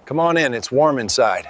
Come on in, it's warm inside.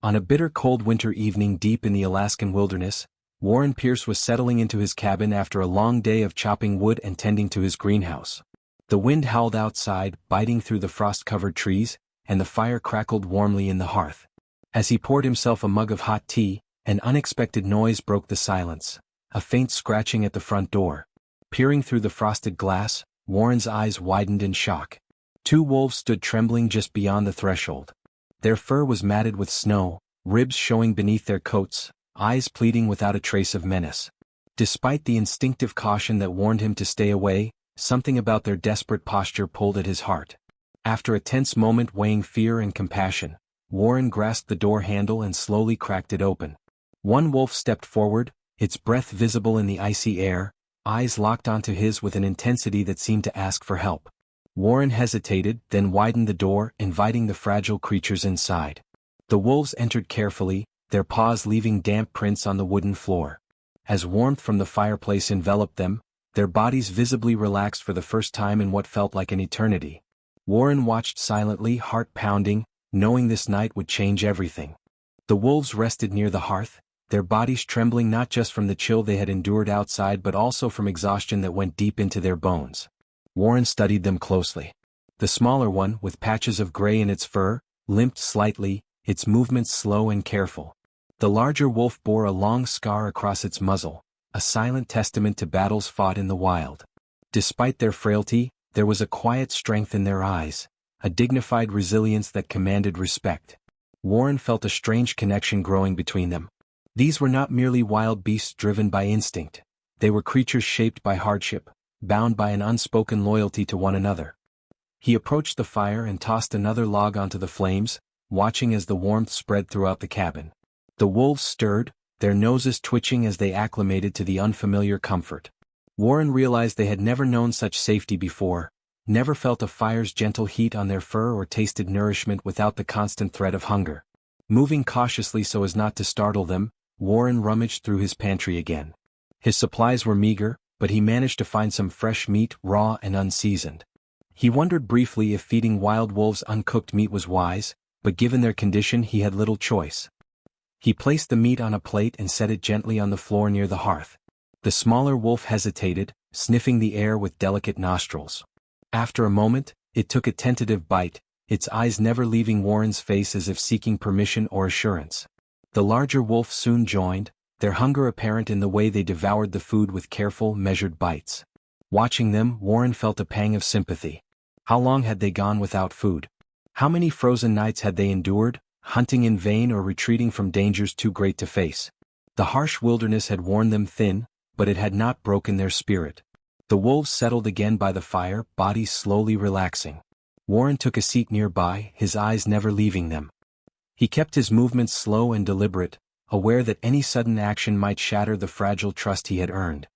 On a bitter cold winter evening deep in the Alaskan wilderness, Warren Pierce was settling into his cabin after a long day of chopping wood and tending to his greenhouse. The wind howled outside, biting through the frost-covered trees, and the fire crackled warmly in the hearth. As he poured himself a mug of hot tea, an unexpected noise broke the silence, a faint scratching at the front door. Peering through the frosted glass, Warren's eyes widened in shock. Two wolves stood trembling just beyond the threshold. Their fur was matted with snow, ribs showing beneath their coats, eyes pleading without a trace of menace. Despite the instinctive caution that warned him to stay away, something about their desperate posture pulled at his heart. After a tense moment weighing fear and compassion, Warren grasped the door handle and slowly cracked it open. One wolf stepped forward, its breath visible in the icy air, eyes locked onto his with an intensity that seemed to ask for help. Warren hesitated, then widened the door, inviting the fragile creatures inside. The wolves entered carefully, their paws leaving damp prints on the wooden floor. As warmth from the fireplace enveloped them, their bodies visibly relaxed for the first time in what felt like an eternity. Warren watched silently, heart pounding, knowing this night would change everything. The wolves rested near the hearth, their bodies trembling not just from the chill they had endured outside but also from exhaustion that went deep into their bones. Warren studied them closely. The smaller one, with patches of gray in its fur, limped slightly, its movements slow and careful. The larger wolf bore a long scar across its muzzle, a silent testament to battles fought in the wild. Despite their frailty, there was a quiet strength in their eyes, a dignified resilience that commanded respect. Warren felt a strange connection growing between them. These were not merely wild beasts driven by instinct. They were creatures shaped by hardship, bound by an unspoken loyalty to one another. He approached the fire and tossed another log onto the flames, watching as the warmth spread throughout the cabin. The wolves stirred, their noses twitching as they acclimated to the unfamiliar comfort. Warren realized they had never known such safety before, never felt a fire's gentle heat on their fur or tasted nourishment without the constant threat of hunger. Moving cautiously so as not to startle them, Warren rummaged through his pantry again. His supplies were meager, but he managed to find some fresh meat, raw and unseasoned. He wondered briefly if feeding wild wolves uncooked meat was wise, but given their condition he had little choice. He placed the meat on a plate and set it gently on the floor near the hearth. The smaller wolf hesitated, sniffing the air with delicate nostrils. After a moment, it took a tentative bite, its eyes never leaving Warren's face as if seeking permission or assurance. The larger wolf soon joined, their hunger apparent in the way they devoured the food with careful, measured bites. Watching them, Warren felt a pang of sympathy. How long had they gone without food? How many frozen nights had they endured, hunting in vain or retreating from dangers too great to face? The harsh wilderness had worn them thin, but it had not broken their spirit. The wolves settled again by the fire, bodies slowly relaxing. Warren took a seat nearby, his eyes never leaving them. He kept his movements slow and deliberate, aware that any sudden action might shatter the fragile trust he had earned.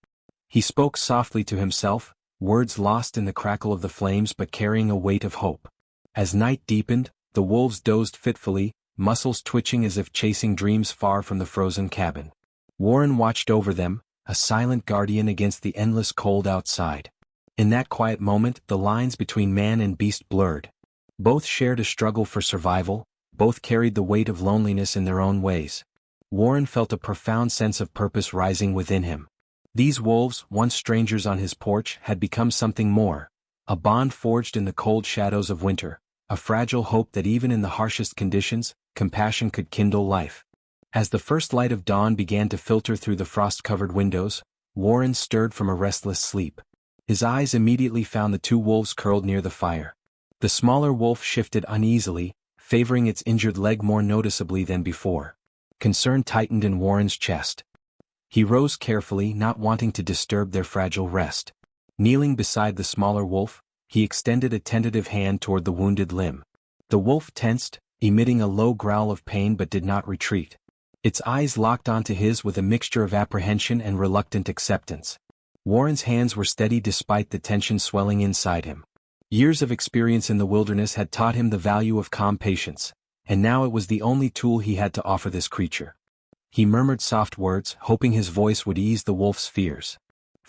He spoke softly to himself, words lost in the crackle of the flames but carrying a weight of hope. As night deepened, the wolves dozed fitfully, muscles twitching as if chasing dreams far from the frozen cabin. Warren watched over them, a silent guardian against the endless cold outside. In that quiet moment, the lines between man and beast blurred. Both shared a struggle for survival, both carried the weight of loneliness in their own ways. Warren felt a profound sense of purpose rising within him. These wolves, once strangers on his porch, had become something more, a bond forged in the cold shadows of winter, a fragile hope that even in the harshest conditions, compassion could kindle life. As the first light of dawn began to filter through the frost-covered windows, Warren stirred from a restless sleep. His eyes immediately found the two wolves curled near the fire. The smaller wolf shifted uneasily, favoring its injured leg more noticeably than before. Concern tightened in Warren's chest. He rose carefully, not wanting to disturb their fragile rest. Kneeling beside the smaller wolf, he extended a tentative hand toward the wounded limb. The wolf tensed, emitting a low growl of pain but did not retreat. Its eyes locked onto his with a mixture of apprehension and reluctant acceptance. Warren's hands were steady despite the tension swelling inside him. Years of experience in the wilderness had taught him the value of calm patience, and now it was the only tool he had to offer this creature. He murmured soft words, hoping his voice would ease the wolf's fears.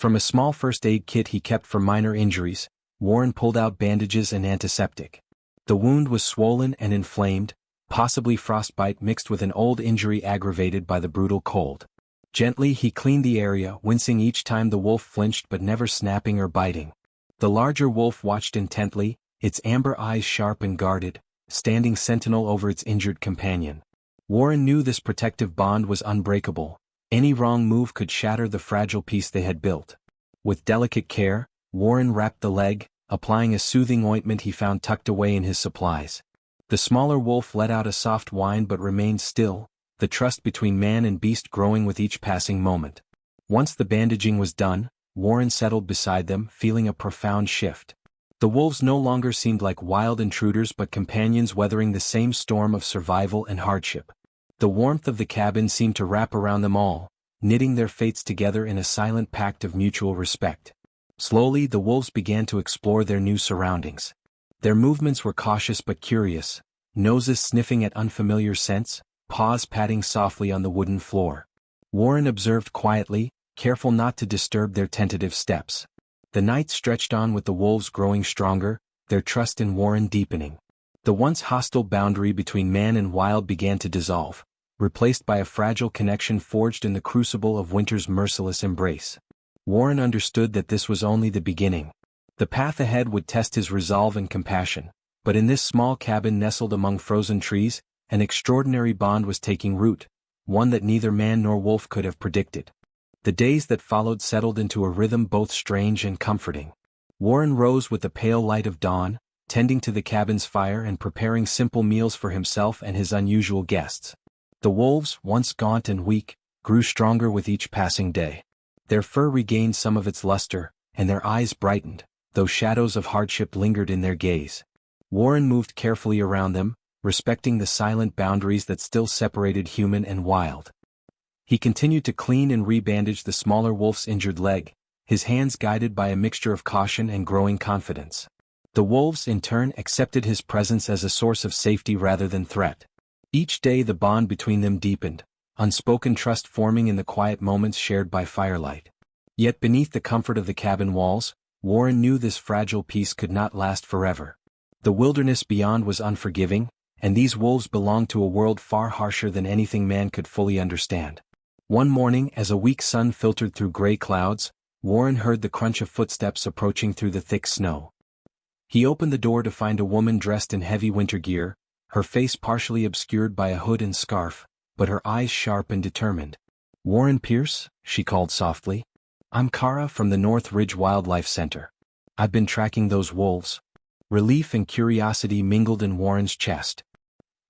From a small first aid kit he kept for minor injuries, Warren pulled out bandages and antiseptic. The wound was swollen and inflamed, possibly frostbite mixed with an old injury aggravated by the brutal cold. Gently he cleaned the area, wincing each time the wolf flinched but never snapping or biting. The larger wolf watched intently, its amber eyes sharp and guarded, standing sentinel over its injured companion. Warren knew this protective bond was unbreakable. Any wrong move could shatter the fragile peace they had built. With delicate care, Warren wrapped the leg, applying a soothing ointment he found tucked away in his supplies. The smaller wolf let out a soft whine but remained still, the trust between man and beast growing with each passing moment. Once the bandaging was done, Warren settled beside them, feeling a profound shift. The wolves no longer seemed like wild intruders but companions weathering the same storm of survival and hardship. The warmth of the cabin seemed to wrap around them all, knitting their fates together in a silent pact of mutual respect. Slowly the wolves began to explore their new surroundings. Their movements were cautious but curious, noses sniffing at unfamiliar scents, paws patting softly on the wooden floor. Warren observed quietly, careful not to disturb their tentative steps. The night stretched on with the wolves growing stronger, their trust in Warren deepening. The once hostile boundary between man and wild began to dissolve, replaced by a fragile connection forged in the crucible of winter's merciless embrace. Warren understood that this was only the beginning. The path ahead would test his resolve and compassion, but in this small cabin nestled among frozen trees, an extraordinary bond was taking root, one that neither man nor wolf could have predicted. The days that followed settled into a rhythm both strange and comforting. Warren rose with the pale light of dawn, tending to the cabin's fire and preparing simple meals for himself and his unusual guests. The wolves, once gaunt and weak, grew stronger with each passing day. Their fur regained some of its luster, and their eyes brightened, though shadows of hardship lingered in their gaze. Warren moved carefully around them, respecting the silent boundaries that still separated human and wild. He continued to clean and rebandage the smaller wolf's injured leg, his hands guided by a mixture of caution and growing confidence. The wolves, in turn, accepted his presence as a source of safety rather than threat. Each day the bond between them deepened, unspoken trust forming in the quiet moments shared by firelight. Yet beneath the comfort of the cabin walls, Warren knew this fragile peace could not last forever. The wilderness beyond was unforgiving, and these wolves belonged to a world far harsher than anything man could fully understand. One morning, as a weak sun filtered through gray clouds, Warren heard the crunch of footsteps approaching through the thick snow. He opened the door to find a woman dressed in heavy winter gear, her face partially obscured by a hood and scarf, but her eyes sharp and determined. "Warren Pierce?" she called softly. "I'm Kara from the North Ridge Wildlife Center. I've been tracking those wolves." Relief and curiosity mingled in Warren's chest.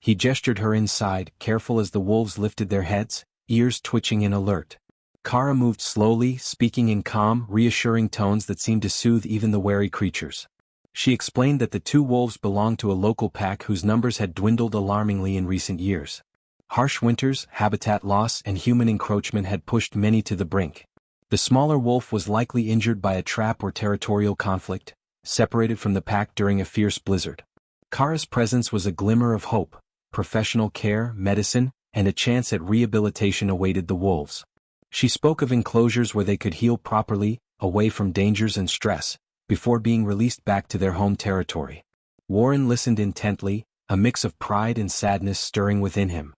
He gestured her inside, careful as the wolves lifted their heads, ears twitching in alert. Kara moved slowly, speaking in calm, reassuring tones that seemed to soothe even the wary creatures. She explained that the two wolves belonged to a local pack whose numbers had dwindled alarmingly in recent years. Harsh winters, habitat loss, and human encroachment had pushed many to the brink. The smaller wolf was likely injured by a trap or territorial conflict, separated from the pack during a fierce blizzard. Kara's presence was a glimmer of hope. Professional care, medicine, and a chance at rehabilitation awaited the wolves. She spoke of enclosures where they could heal properly, away from dangers and stress, before being released back to their home territory. Warren listened intently, a mix of pride and sadness stirring within him.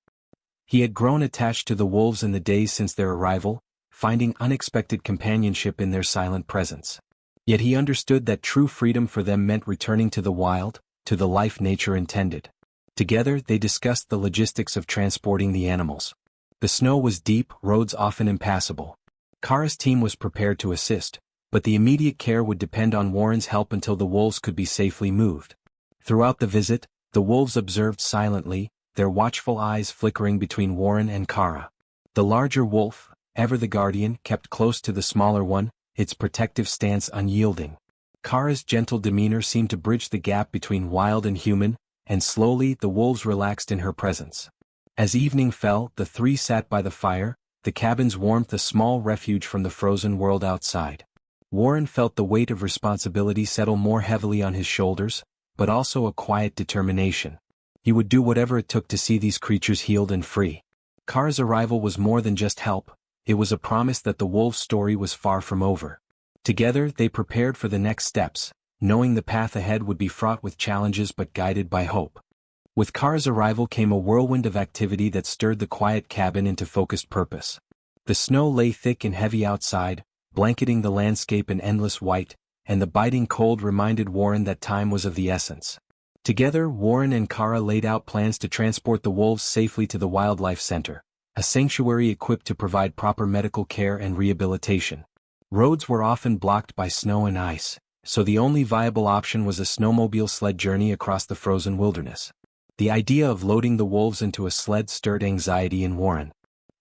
He had grown attached to the wolves in the days since their arrival, finding unexpected companionship in their silent presence. Yet he understood that true freedom for them meant returning to the wild, to the life nature intended. Together they discussed the logistics of transporting the animals. The snow was deep, roads often impassable. Kara's team was prepared to assist, but the immediate care would depend on Warren's help until the wolves could be safely moved. Throughout the visit, the wolves observed silently, their watchful eyes flickering between Warren and Kara. The larger wolf, ever the guardian, kept close to the smaller one, its protective stance unyielding. Kara's gentle demeanor seemed to bridge the gap between wild and human, and slowly the wolves relaxed in her presence. As evening fell, the three sat by the fire, the cabin's warmth a small refuge from the frozen world outside. Warren felt the weight of responsibility settle more heavily on his shoulders, but also a quiet determination. He would do whatever it took to see these creatures healed and free. Kara's arrival was more than just help, it was a promise that the wolves' story was far from over. Together, they prepared for the next steps, knowing the path ahead would be fraught with challenges but guided by hope. With Kara's arrival came a whirlwind of activity that stirred the quiet cabin into focused purpose. The snow lay thick and heavy outside, blanketing the landscape in endless white, and the biting cold reminded Warren that time was of the essence. Together, Warren and Kara laid out plans to transport the wolves safely to the Wildlife Center, a sanctuary equipped to provide proper medical care and rehabilitation. Roads were often blocked by snow and ice, so the only viable option was a snowmobile sled journey across the frozen wilderness. The idea of loading the wolves into a sled stirred anxiety in Warren.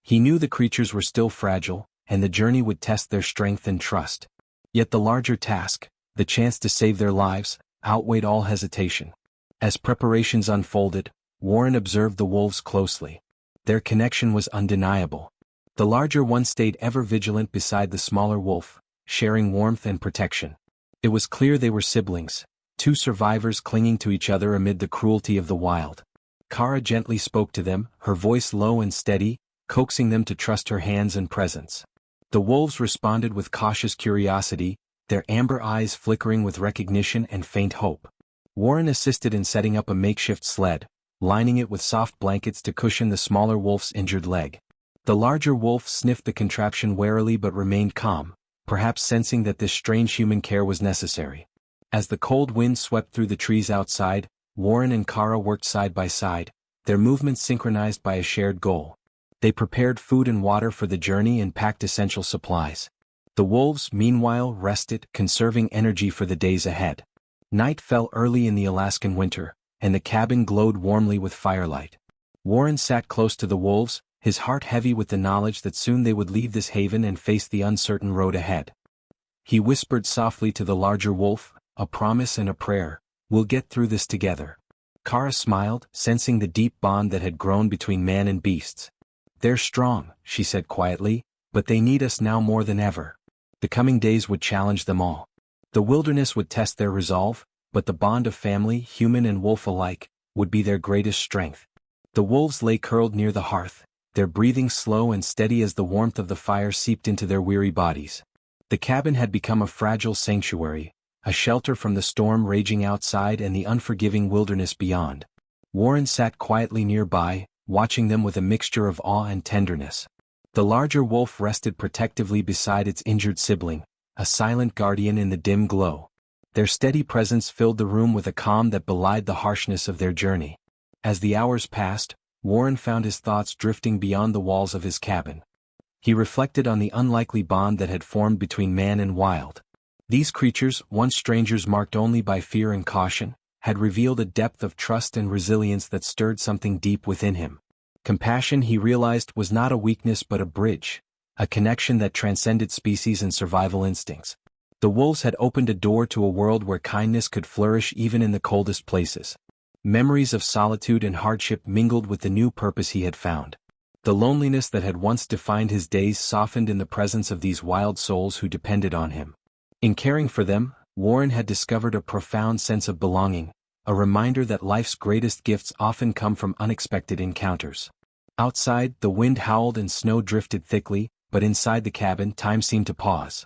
He knew the creatures were still fragile, and the journey would test their strength and trust. Yet the larger task, the chance to save their lives, outweighed all hesitation. As preparations unfolded, Warren observed the wolves closely. Their connection was undeniable. The larger one stayed ever vigilant beside the smaller wolf, sharing warmth and protection. It was clear they were siblings, two survivors clinging to each other amid the cruelty of the wild. Kara gently spoke to them, her voice low and steady, coaxing them to trust her hands and presence. The wolves responded with cautious curiosity, their amber eyes flickering with recognition and faint hope. Warren assisted in setting up a makeshift sled, lining it with soft blankets to cushion the smaller wolf's injured leg. The larger wolf sniffed the contraption warily but remained calm, perhaps sensing that this strange human care was necessary. As the cold wind swept through the trees outside, Warren and Kara worked side by side, their movements synchronized by a shared goal. They prepared food and water for the journey and packed essential supplies. The wolves, meanwhile, rested, conserving energy for the days ahead. Night fell early in the Alaskan winter, and the cabin glowed warmly with firelight. Warren sat close to the wolves, his heart heavy with the knowledge that soon they would leave this haven and face the uncertain road ahead. He whispered softly to the larger wolf, a promise and a prayer, "We'll get through this together." Kara smiled, sensing the deep bond that had grown between man and beasts. "They're strong," she said quietly, "but they need us now more than ever." The coming days would challenge them all. The wilderness would test their resolve, but the bond of family, human and wolf alike, would be their greatest strength. The wolves lay curled near the hearth, their breathing slow and steady as the warmth of the fire seeped into their weary bodies. The cabin had become a fragile sanctuary, a shelter from the storm raging outside and the unforgiving wilderness beyond. Warren sat quietly nearby, watching them with a mixture of awe and tenderness. The larger wolf rested protectively beside its injured sibling, a silent guardian in the dim glow. Their steady presence filled the room with a calm that belied the harshness of their journey. As the hours passed, Warren found his thoughts drifting beyond the walls of his cabin. He reflected on the unlikely bond that had formed between man and wild. These creatures, once strangers marked only by fear and caution, had revealed a depth of trust and resilience that stirred something deep within him. Compassion, he realized, was not a weakness but a bridge, a connection that transcended species and survival instincts. The wolves had opened a door to a world where kindness could flourish even in the coldest places. Memories of solitude and hardship mingled with the new purpose he had found. The loneliness that had once defined his days softened in the presence of these wild souls who depended on him. In caring for them, Warren had discovered a profound sense of belonging, a reminder that life's greatest gifts often come from unexpected encounters. Outside, the wind howled and snow drifted thickly, but inside the cabin, time seemed to pause.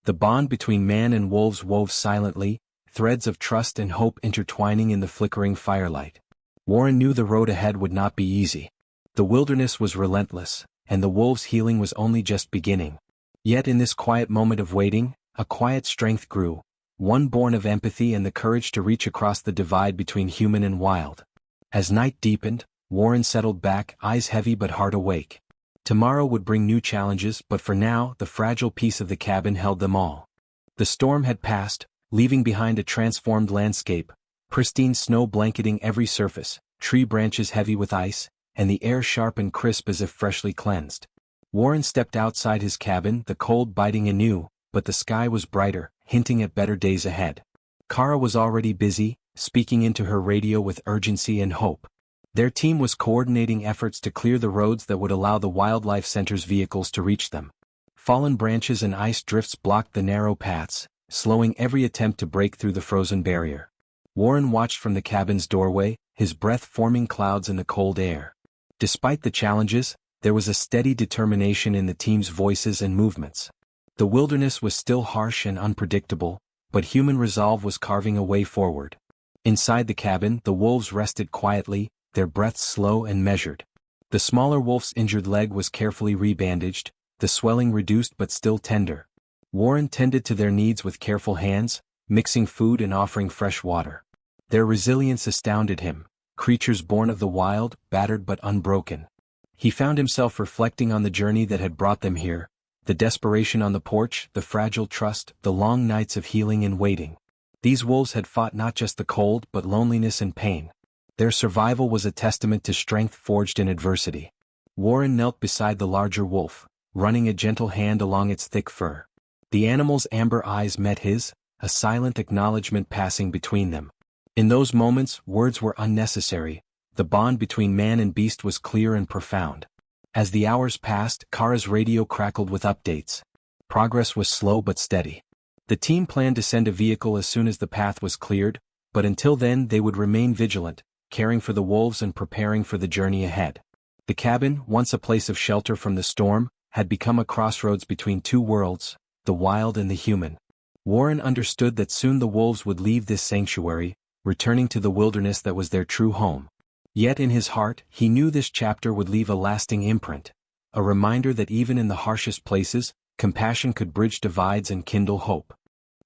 The bond between man and wolves wove silently, threads of trust and hope intertwining in the flickering firelight. Warren knew the road ahead would not be easy. The wilderness was relentless, and the wolves' healing was only just beginning. Yet in this quiet moment of waiting, a quiet strength grew, one born of empathy and the courage to reach across the divide between human and wild. As night deepened, Warren settled back, eyes heavy but heart awake. Tomorrow would bring new challenges, but for now, the fragile peace of the cabin held them all. The storm had passed, leaving behind a transformed landscape, pristine snow blanketing every surface, tree branches heavy with ice, and the air sharp and crisp as if freshly cleansed. Warren stepped outside his cabin, the cold biting anew, but the sky was brighter, hinting at better days ahead. Kara was already busy, speaking into her radio with urgency and hope. Their team was coordinating efforts to clear the roads that would allow the Wildlife Center's vehicles to reach them. Fallen branches and ice drifts blocked the narrow paths, slowing every attempt to break through the frozen barrier. Warren watched from the cabin's doorway, his breath forming clouds in the cold air. Despite the challenges, there was a steady determination in the team's voices and movements. The wilderness was still harsh and unpredictable, but human resolve was carving a way forward. Inside the cabin, the wolves rested quietly, their breaths slow and measured. The smaller wolf's injured leg was carefully rebandaged, the swelling reduced but still tender. Warren tended to their needs with careful hands, mixing food and offering fresh water. Their resilience astounded him, creatures born of the wild, battered but unbroken. He found himself reflecting on the journey that had brought them here, the desperation on the porch, the fragile trust, the long nights of healing and waiting. These wolves had fought not just the cold but loneliness and pain. Their survival was a testament to strength forged in adversity. Warren knelt beside the larger wolf, running a gentle hand along its thick fur. The animal's amber eyes met his, a silent acknowledgement passing between them. In those moments, words were unnecessary. The bond between man and beast was clear and profound. As the hours passed, Kara's radio crackled with updates. Progress was slow but steady. The team planned to send a vehicle as soon as the path was cleared, but until then they would remain vigilant, caring for the wolves and preparing for the journey ahead. The cabin, once a place of shelter from the storm, had become a crossroads between two worlds, the wild and the human. Warren understood that soon the wolves would leave this sanctuary, returning to the wilderness that was their true home. Yet in his heart, he knew this chapter would leave a lasting imprint, a reminder that even in the harshest places, compassion could bridge divides and kindle hope.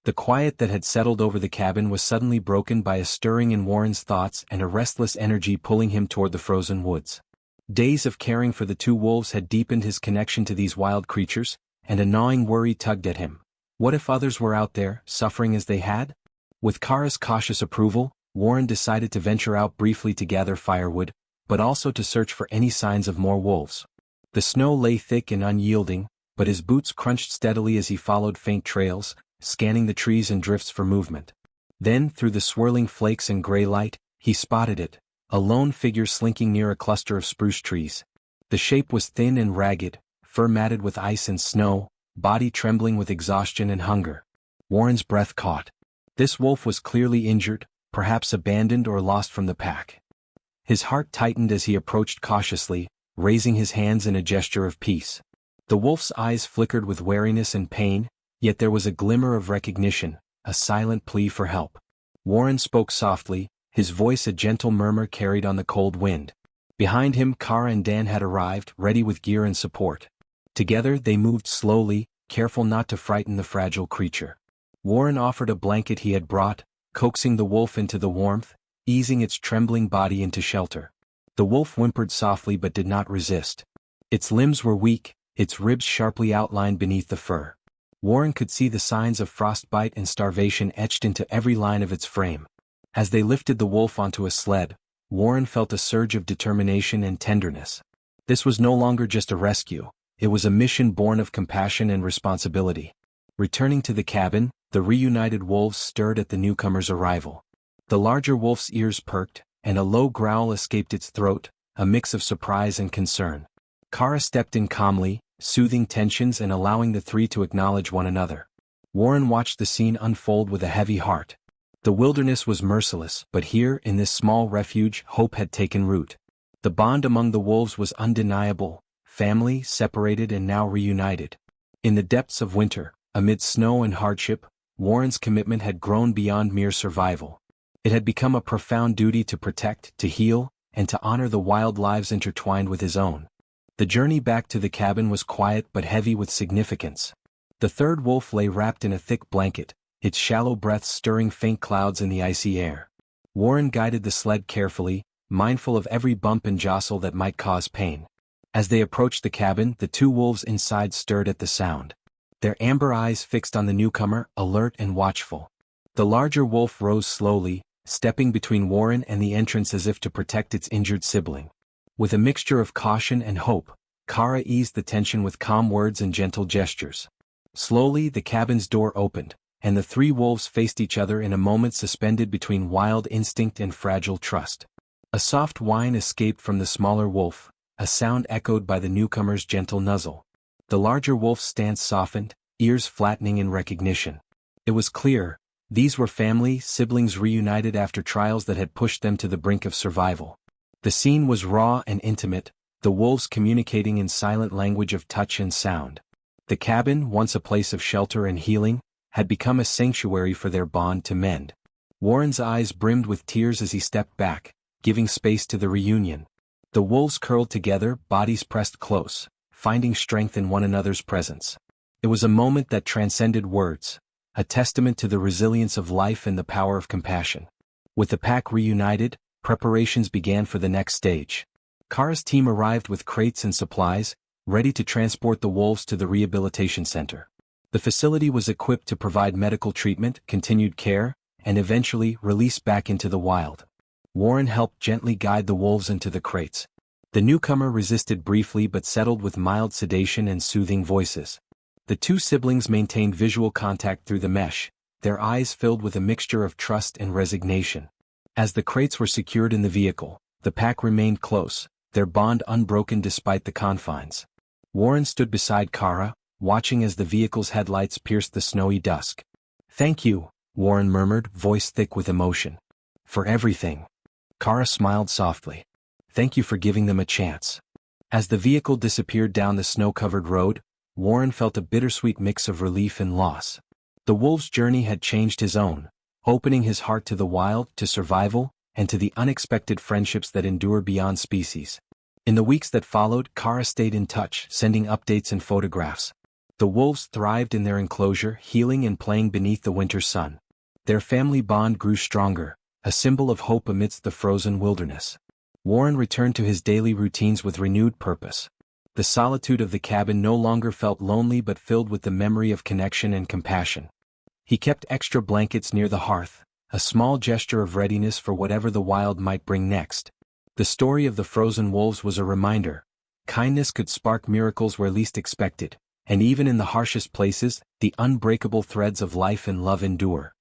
The quiet that had settled over the cabin was suddenly broken by a stirring in Warren's thoughts and a restless energy pulling him toward the frozen woods. Days of caring for the two wolves had deepened his connection to these wild creatures, and a gnawing worry tugged at him. What if others were out there, suffering as they had? With Kara's cautious approval, Warren decided to venture out briefly to gather firewood, but also to search for any signs of more wolves. The snow lay thick and unyielding, but his boots crunched steadily as he followed faint trails, scanning the trees and drifts for movement. Then, through the swirling flakes and gray light, he spotted it, a lone figure slinking near a cluster of spruce trees. The shape was thin and ragged, fur matted with ice and snow, body trembling with exhaustion and hunger. Warren's breath caught. This wolf was clearly injured, perhaps abandoned or lost from the pack. His heart tightened as he approached cautiously, raising his hands in a gesture of peace. The wolf's eyes flickered with wariness and pain, yet there was a glimmer of recognition, a silent plea for help. Warren spoke softly, his voice a gentle murmur carried on the cold wind. Behind him, Kara and Dan had arrived, ready with gear and support. Together they moved slowly, careful not to frighten the fragile creature. Warren offered a blanket he had brought, coaxing the wolf into the warmth, easing its trembling body into shelter. The wolf whimpered softly but did not resist. Its limbs were weak, its ribs sharply outlined beneath the fur. Warren could see the signs of frostbite and starvation etched into every line of its frame. As they lifted the wolf onto a sled, Warren felt a surge of determination and tenderness. This was no longer just a rescue, it was a mission born of compassion and responsibility. Returning to the cabin, the reunited wolves stirred at the newcomer's arrival. The larger wolf's ears perked, and a low growl escaped its throat, a mix of surprise and concern. Kara stepped in calmly, soothing tensions and allowing the three to acknowledge one another. Warren watched the scene unfold with a heavy heart. The wilderness was merciless, but here, in this small refuge, hope had taken root. The bond among the wolves was undeniable, family separated and now reunited. In the depths of winter, amid snow and hardship, Warren's commitment had grown beyond mere survival. It had become a profound duty to protect, to heal, and to honor the wild lives intertwined with his own. The journey back to the cabin was quiet but heavy with significance. The third wolf lay wrapped in a thick blanket, its shallow breaths stirring faint clouds in the icy air. Warren guided the sled carefully, mindful of every bump and jostle that might cause pain. As they approached the cabin, the two wolves inside stirred at the sound. Their amber eyes fixed on the newcomer, alert and watchful. The larger wolf rose slowly, stepping between Warren and the entrance as if to protect its injured sibling. With a mixture of caution and hope, Kara eased the tension with calm words and gentle gestures. Slowly the cabin's door opened, and the three wolves faced each other in a moment suspended between wild instinct and fragile trust. A soft whine escaped from the smaller wolf, a sound echoed by the newcomer's gentle nuzzle. The larger wolf's stance softened, ears flattening in recognition. It was clear, these were family, siblings reunited after trials that had pushed them to the brink of survival. The scene was raw and intimate, the wolves communicating in silent language of touch and sound. The cabin, once a place of shelter and healing, had become a sanctuary for their bond to mend. Warren's eyes brimmed with tears as he stepped back, giving space to the reunion. The wolves curled together, bodies pressed close, finding strength in one another's presence. It was a moment that transcended words, a testament to the resilience of life and the power of compassion. With the pack reunited, preparations began for the next stage. Kara's team arrived with crates and supplies, ready to transport the wolves to the rehabilitation center. The facility was equipped to provide medical treatment, continued care, and eventually release back into the wild. Warren helped gently guide the wolves into the crates. The newcomer resisted briefly but settled with mild sedation and soothing voices. The two siblings maintained visual contact through the mesh, their eyes filled with a mixture of trust and resignation. As the crates were secured in the vehicle, the pack remained close, their bond unbroken despite the confines. Warren stood beside Kara, watching as the vehicle's headlights pierced the snowy dusk. "Thank you," Warren murmured, voice thick with emotion. "For everything." Kara smiled softly. "Thank you for giving them a chance." As the vehicle disappeared down the snow-covered road, Warren felt a bittersweet mix of relief and loss. The wolf's journey had changed his own, opening his heart to the wild, to survival, and to the unexpected friendships that endure beyond species. In the weeks that followed, Kara stayed in touch, sending updates and photographs. The wolves thrived in their enclosure, healing and playing beneath the winter sun. Their family bond grew stronger, a symbol of hope amidst the frozen wilderness. Warren returned to his daily routines with renewed purpose. The solitude of the cabin no longer felt lonely but filled with the memory of connection and compassion. He kept extra blankets near the hearth, a small gesture of readiness for whatever the wild might bring next. The story of the frozen wolves was a reminder. Kindness could spark miracles where least expected, and even in the harshest places, the unbreakable threads of life and love endure.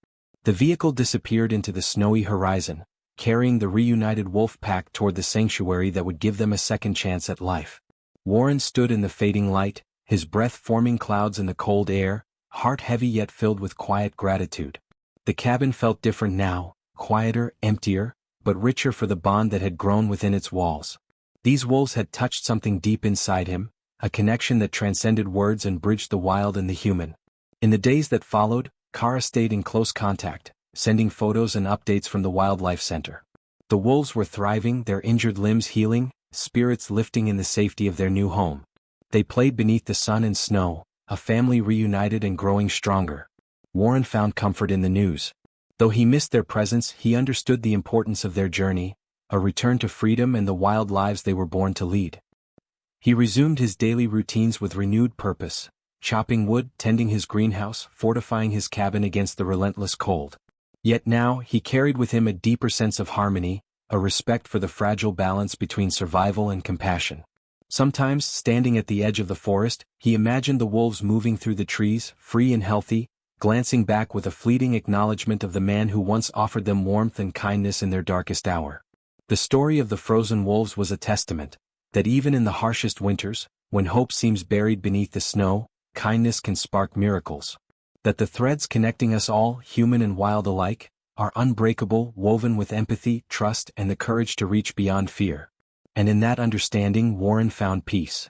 The vehicle disappeared into the snowy horizon, carrying the reunited wolf pack toward the sanctuary that would give them a second chance at life. Warren stood in the fading light, his breath forming clouds in the cold air, heart heavy yet filled with quiet gratitude. The cabin felt different now, quieter, emptier, but richer for the bond that had grown within its walls. These wolves had touched something deep inside him, a connection that transcended words and bridged the wild and the human. In the days that followed, Kara stayed in close contact, sending photos and updates from the wildlife center. The wolves were thriving, their injured limbs healing, spirits lifting in the safety of their new home. They played beneath the sun and snow, a family reunited and growing stronger. Warren found comfort in the news. Though he missed their presence, he understood the importance of their journey, a return to freedom and the wild lives they were born to lead. He resumed his daily routines with renewed purpose, chopping wood, tending his greenhouse, fortifying his cabin against the relentless cold. Yet now, he carried with him a deeper sense of harmony, a respect for the fragile balance between survival and compassion. Sometimes, standing at the edge of the forest, he imagined the wolves moving through the trees, free and healthy, glancing back with a fleeting acknowledgement of the man who once offered them warmth and kindness in their darkest hour. The story of the frozen wolves was a testament that even in the harshest winters, when hope seems buried beneath the snow, kindness can spark miracles. That the threads connecting us all, human and wild alike, are unbreakable, woven with empathy, trust, and the courage to reach beyond fear. And in that understanding, Warren found peace.